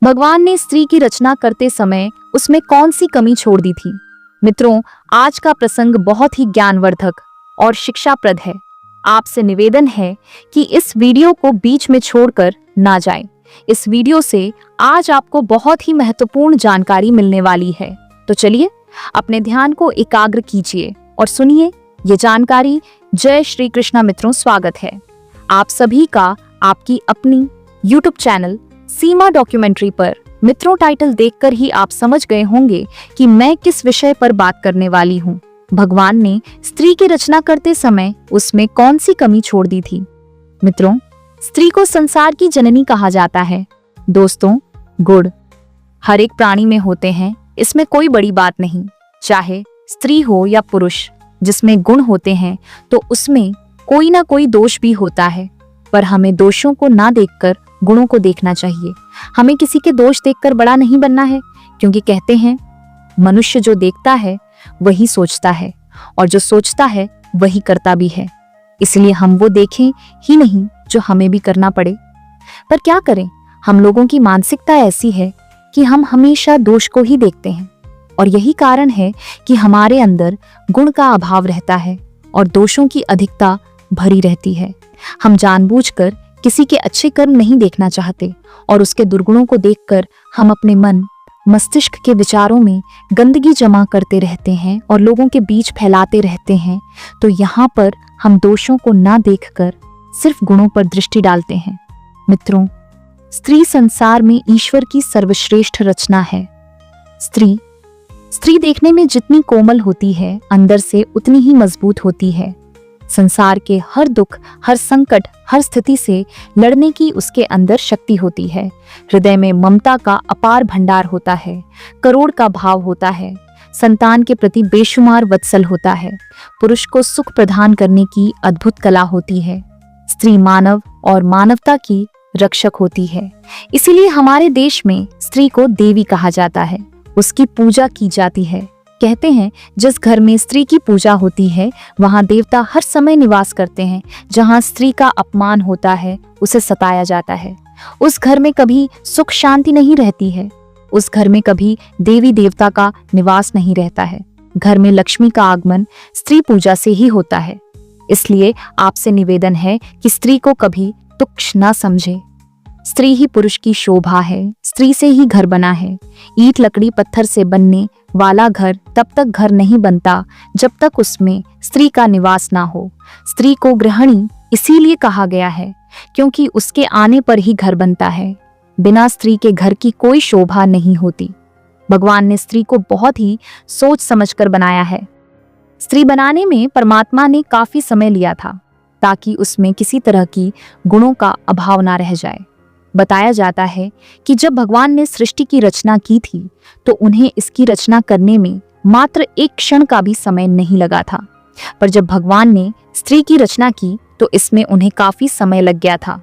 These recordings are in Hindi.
भगवान ने स्त्री की रचना करते समय उसमें कौन सी कमी छोड़ दी थी? मित्रों, आज का प्रसंग बहुत ही ज्ञानवर्धक और शिक्षाप्रद है। आपसे निवेदन है कि इस वीडियो को बीच में छोड़कर ना जाएं। इस वीडियो से आज आपको बहुत ही महत्वपूर्ण जानकारी मिलने वाली है। तो चलिए अपने ध्यान को एकाग्र कीजिए और सुनिए ये जानकारी। जय श्री कृष्णा मित्रों, स्वागत है आप सभी का आपकी अपनी YouTube चैनल सीमा डॉक्यूमेंट्री पर। मित्रों, टाइटल देखकर ही आप समझ गए होंगे कि मैं किस विषय पर बात करने वाली हूँ। भगवान ने स्त्री की रचना करते समय उसमें कौन सी कमी छोड़ दी थी? मित्रों, स्त्री को संसार की जननी कहा जाता है। दोस्तों, गुण हर एक प्राणी में होते हैं, इसमें कोई बड़ी बात नहीं। चाहे स्त्री हो या पुरुष, जिसमें गुण होते हैं तो उसमें कोई ना कोई दोष भी होता है। पर हमें दोषों को ना देखकर गुणों को देखना चाहिए। हमें किसी के दोष देखकर बड़ा नहीं बनना है, क्योंकि कहते हैं मनुष्य जो देखता है वही सोचता है, और जो सोचता है वही करता भी है। इसलिए हम वो देखें ही नहीं जो हमें भी करना पड़े। पर क्या करें, हम लोगों की मानसिकता ऐसी है कि हम हमेशा दोष को ही देखते हैं, और यही कारण है कि हमारे अंदर गुण का अभाव रहता है और दोषों की अधिकता भरी रहती है। हम जानबूझकर किसी के अच्छे कर्म नहीं देखना चाहते, और उसके दुर्गुणों को देखकर हम अपने मन मस्तिष्क के विचारों में गंदगी जमा करते रहते हैं और लोगों के बीच फैलाते रहते हैं। तो यहाँ पर हम दोषों को ना देखकर सिर्फ गुणों पर दृष्टि डालते हैं। मित्रों, स्त्री संसार में ईश्वर की सर्वश्रेष्ठ रचना है। स्त्री देखने में जितनी कोमल होती है, अंदर से उतनी ही मजबूत होती है। संसार के हर दुख, हर संकट, हर स्थिति से लड़ने की उसके अंदर शक्ति होती है। हृदय में ममता का अपार भंडार होता है, करुण का भाव होता है, संतान के प्रति बेशुमार वत्सल होता है, पुरुष को सुख प्रदान करने की अद्भुत कला होती है। स्त्री मानव और मानवता की रक्षक होती है। इसीलिए हमारे देश में स्त्री को देवी कहा जाता है, उसकी पूजा की जाती है। कहते हैं जिस घर में स्त्री की पूजा होती है वहां देवता हर समय निवास करते हैं। जहां स्त्री का अपमान होता है, उसे सताया जाता है, उस घर में कभी सुख शांति नहीं रहती है। उस घर में कभी देवी देवता का निवास नहीं रहता है। घर में लक्ष्मी का आगमन स्त्री पूजा से ही होता है। इसलिए आपसे निवेदन है कि स्त्री को कभी तुच्छ न समझे। स्त्री ही पुरुष की शोभा है, स्त्री से ही घर बना है। ईंट लकड़ी पत्थर से बनने वाला घर तब तक घर नहीं बनता जब तक उसमें स्त्री का निवास ना हो। स्त्री को गृहिणी इसीलिए कहा गया है क्योंकि उसके आने पर ही घर बनता है। बिना स्त्री के घर की कोई शोभा नहीं होती। भगवान ने स्त्री को बहुत ही सोच समझकर बनाया है। स्त्री बनाने में परमात्मा ने काफी समय लिया था ताकि उसमें किसी तरह की गुणों का अभाव ना रह जाए। बताया जाता है कि जब भगवान ने सृष्टि की रचना की थी तो उन्हें इसकी रचना करने में मात्र एक क्षण का भी समय नहीं लगा था। पर जब भगवान ने स्त्री की रचना की तो इसमें उन्हें काफी समय लग गया था।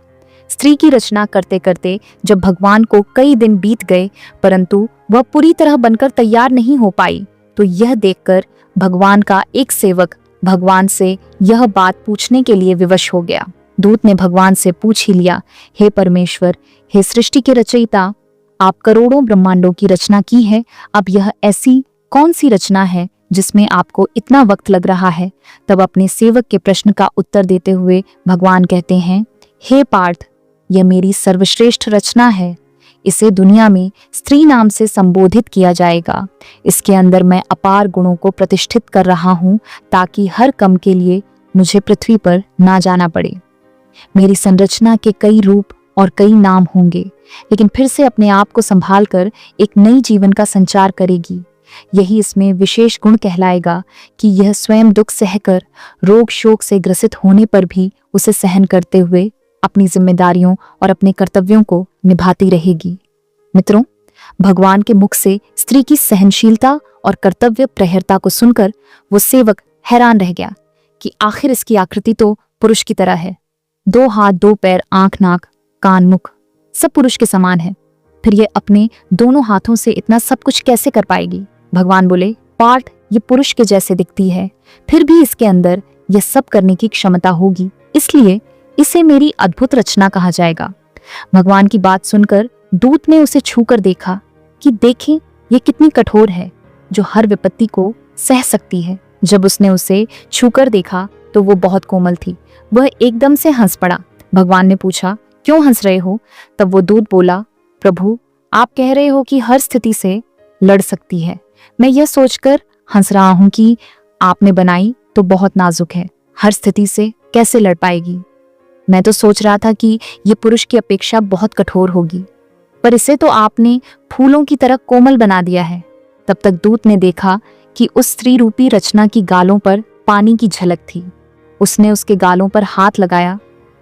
स्त्री की रचना करते करते जब भगवान को कई दिन बीत गए परंतु वह पूरी तरह बनकर तैयार नहीं हो पाई, तो यह देखकर भगवान का एक सेवक भगवान से यह बात पूछने के लिए विवश हो गया। दूत ने भगवान से पूछ ही लिया, हे परमेश्वर, हे सृष्टि के रचयिता, आप करोड़ों ब्रह्मांडों की रचना की है, अब यह ऐसी कौन सी रचना है जिसमें आपको इतना वक्त लग रहा है? तब अपने सेवक के प्रश्न का उत्तर देते हुए भगवान कहते हैं, हे पार्थ, यह मेरी सर्वश्रेष्ठ रचना है। इसे दुनिया में स्त्री नाम से संबोधित किया जाएगा। इसके अंदर मैं अपार गुणों को प्रतिष्ठित कर रहा हूँ ताकि हर कम के लिए मुझे पृथ्वी पर ना जाना पड़े। मेरी संरचना के कई रूप और कई नाम होंगे, लेकिन फिर से अपने आप को संभालकर एक नई जीवन का संचार करेगी। यही इसमें विशेष गुण कहलाएगा कि यह स्वयं दुख सहकर, रोग शोक से ग्रसित होने पर भी उसे सहन करते हुए अपनी जिम्मेदारियों और अपने कर्तव्यों को निभाती रहेगी। मित्रों, भगवान के मुख से स्त्री की सहनशीलता और कर्तव्य प्रहरता को सुनकर वो सेवक हैरान रह गया कि आखिर इसकी आकृति तो पुरुष की तरह है। 2 हाथ, 2 पैर, आंख, नाक, कान, मुख सब पुरुष के समान है। फिर ये अपने दोनों हाथों से इतना सब कुछ कैसे कर पाएगी? भगवान बोले, पार्थ, ये पुरुष के जैसे दिखती है, फिर भी इसके अंदर यह सब करने की क्षमता होगी, इसलिए इसे मेरी अद्भुत रचना कहा जाएगा। भगवान की बात सुनकर दूत ने उसे छूकर देखा कि देखें ये कितनी कठोर है, जो हर विपत्ति को सह सकती है। जब उसने उसे छूकर देखा तो वो बहुत कोमल थी। वह एकदम से हंस पड़ा। भगवान ने पूछा, क्यों हंस रहे हो? तब वो दूत बोला, प्रभु, आप कह रहे हो कि हर स्थिति से लड़ सकती है। मैं यह सोचकर हंस रहा हूं कि आपने बनाई तो बहुत नाजुक है, हर स्थिति से कैसे लड़ पाएगी। मैं तो सोच रहा था कि ये पुरुष की अपेक्षा बहुत कठोर होगी, पर इसे तो आपने फूलों की तरह कोमल बना दिया है। तब तक दूत ने देखा कि उस स्त्री रूपी रचना की गालों पर पानी की झलक थी। उसने उसके गालों पर हाथ लगाया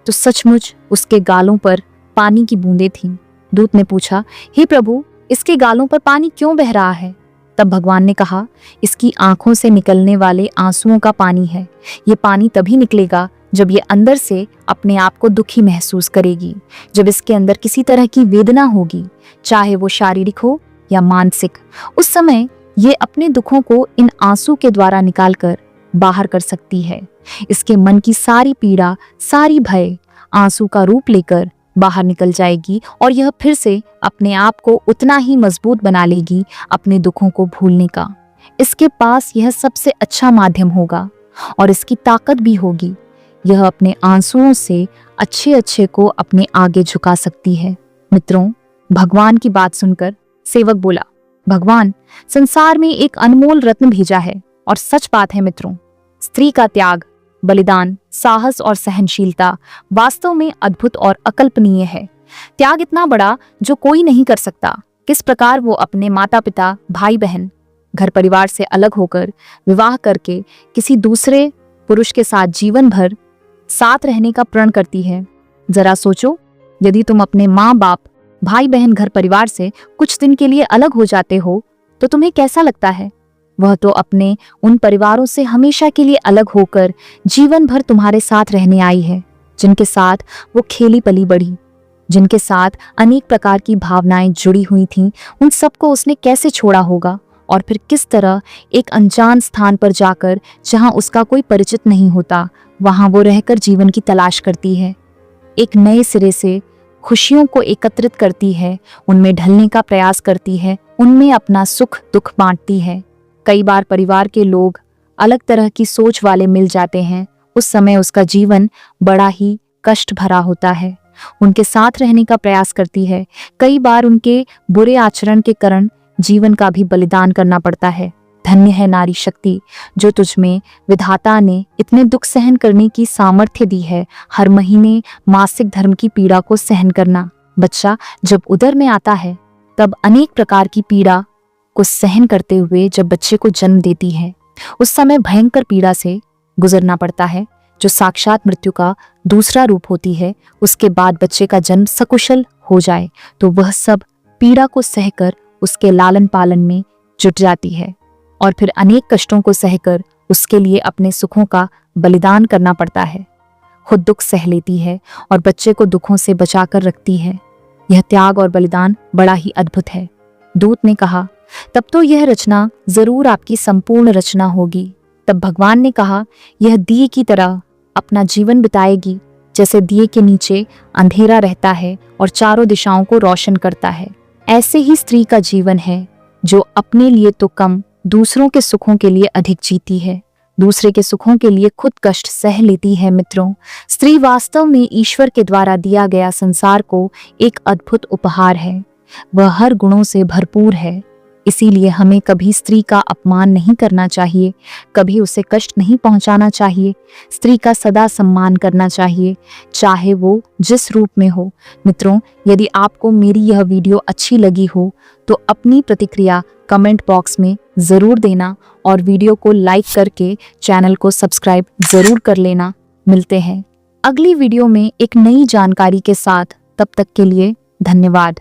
तो सचमुच उसके गालों पर पानी की बूंदें थीं। दूत ने पूछा, हे प्रभु, इसके गालों पर पानी क्यों बह रहा है? तब भगवान ने कहा, इसकी आंखों से निकलने वाले आंसुओं का पानी है। ये पानी तभी निकलेगा जब ये अंदर से अपने आप को दुखी महसूस करेगी, जब इसके अंदर किसी तरह की वेदना होगी, चाहे वो शारीरिक हो या मानसिक। उस समय ये अपने दुखों को इन आंसू के द्वारा निकालकर बाहर कर सकती है। इसके मन की सारी पीड़ा, सारी भय आंसू का रूप लेकर बाहर निकल जाएगी और यह फिर से अपने आप को उतना ही मजबूत बना लेगी अपने दुखों को भूलने का। इसके पास यह सबसे अच्छा माध्यम होगा और इसकी ताकत भी होगी। यह अपने आंसुओं से अच्छे अच्छे को अपने आगे झुका सकती है। मित्रों, भगवान की बात सुनकर सेवक बोला, भगवान, संसार में एक अनमोल रत्न भेजा है और सच बात है मित्रों, स्त्री का त्याग, बलिदान, साहस और सहनशीलता वास्तव में अद्भुत और अकल्पनीय है। त्याग इतना बड़ा जो कोई नहीं कर सकता। किस प्रकार वो अपने माता पिता, भाई बहन, घर परिवार से अलग होकर विवाह करके किसी दूसरे पुरुष के साथ जीवन भर साथ रहने का प्रण करती है। जरा सोचो, यदि तुम अपने माँ बाप, भाई बहन, घर परिवार से कुछ दिन के लिए अलग हो जाते हो तो तुम्हें कैसा लगता है? वह तो अपने उन परिवारों से हमेशा के लिए अलग होकर जीवन भर तुम्हारे साथ रहने आई है, जिनके साथ वो खेली पली बढ़ी, जिनके साथ अनेक प्रकार की भावनाएं जुड़ी हुई थीं। उन सबको उसने कैसे छोड़ा होगा और फिर किस तरह एक अनजान स्थान पर जाकर, जहां उसका कोई परिचित नहीं होता, वहां वो रहकर जीवन की तलाश करती है। एक नए सिरे से खुशियों को एकत्रित करती है, उनमें ढलने का प्रयास करती है, उनमें अपना सुख दुख बांटती है। कई बार परिवार के लोग अलग तरह की सोच वाले मिल जाते हैं। उस समय उसका जीवन बड़ा ही कष्ट भरा होता है। उनके साथ रहने का प्रयास करती है। कई बार उनके बुरे आचरण के कारण जीवन का भी बलिदान करना पड़ता है। धन्य है नारी शक्ति, जो तुझमें विधाता ने इतने दुख सहन करने की सामर्थ्य दी है। हर महीने मासिक धर्म की पीड़ा को सहन करना। बच्चा जब उदर में आता है तब अनेक प्रकार की पीड़ा को सहन करते हुए जब बच्चे को जन्म देती है, उस समय भयंकर पीड़ा से गुजरना पड़ता है, जो साक्षात मृत्यु का दूसरा रूप होती है। उसके बाद बच्चे का जन्म सकुशल हो जाए तो वह सब पीड़ा को सहकर उसके लालन पालन में जुट जाती है और फिर अनेक कष्टों को सहकर उसके लिए अपने सुखों का बलिदान करना पड़ता है। खुद दुख सह लेती है और बच्चे को दुखों से बचाकर रखती है। यह त्याग और बलिदान बड़ा ही अद्भुत है। दूत ने कहा, तब तो यह रचना जरूर आपकी संपूर्ण रचना होगी। तब भगवान ने कहा, यह दिए की तरह अपना जीवन बिताएगी, जैसे दिए के नीचे अंधेरा रहता है और चारों दिशाओं को रोशन करता है। ऐसे ही स्त्री का जीवन है, जो अपने लिए तो कम, दूसरों के सुखों के लिए अधिक जीती है, दूसरे के सुखों के लिए खुद कष्ट सह लेती है। मित्रों, स्त्री वास्तव में ईश्वर के द्वारा दिया गया संसार को एक अद्भुत उपहार है। वह हर गुणों से भरपूर है। इसीलिए हमें कभी स्त्री का अपमान नहीं करना चाहिए, कभी उसे कष्ट नहीं पहुंचाना चाहिए। स्त्री का सदा सम्मान करना चाहिए, चाहे वो जिस रूप में हो। मित्रों, यदि आपको मेरी यह वीडियो अच्छी लगी हो तो अपनी प्रतिक्रिया कमेंट बॉक्स में ज़रूर देना और वीडियो को लाइक करके चैनल को सब्सक्राइब ज़रूर कर लेना। मिलते हैं अगली वीडियो में एक नई जानकारी के साथ। तब तक के लिए धन्यवाद।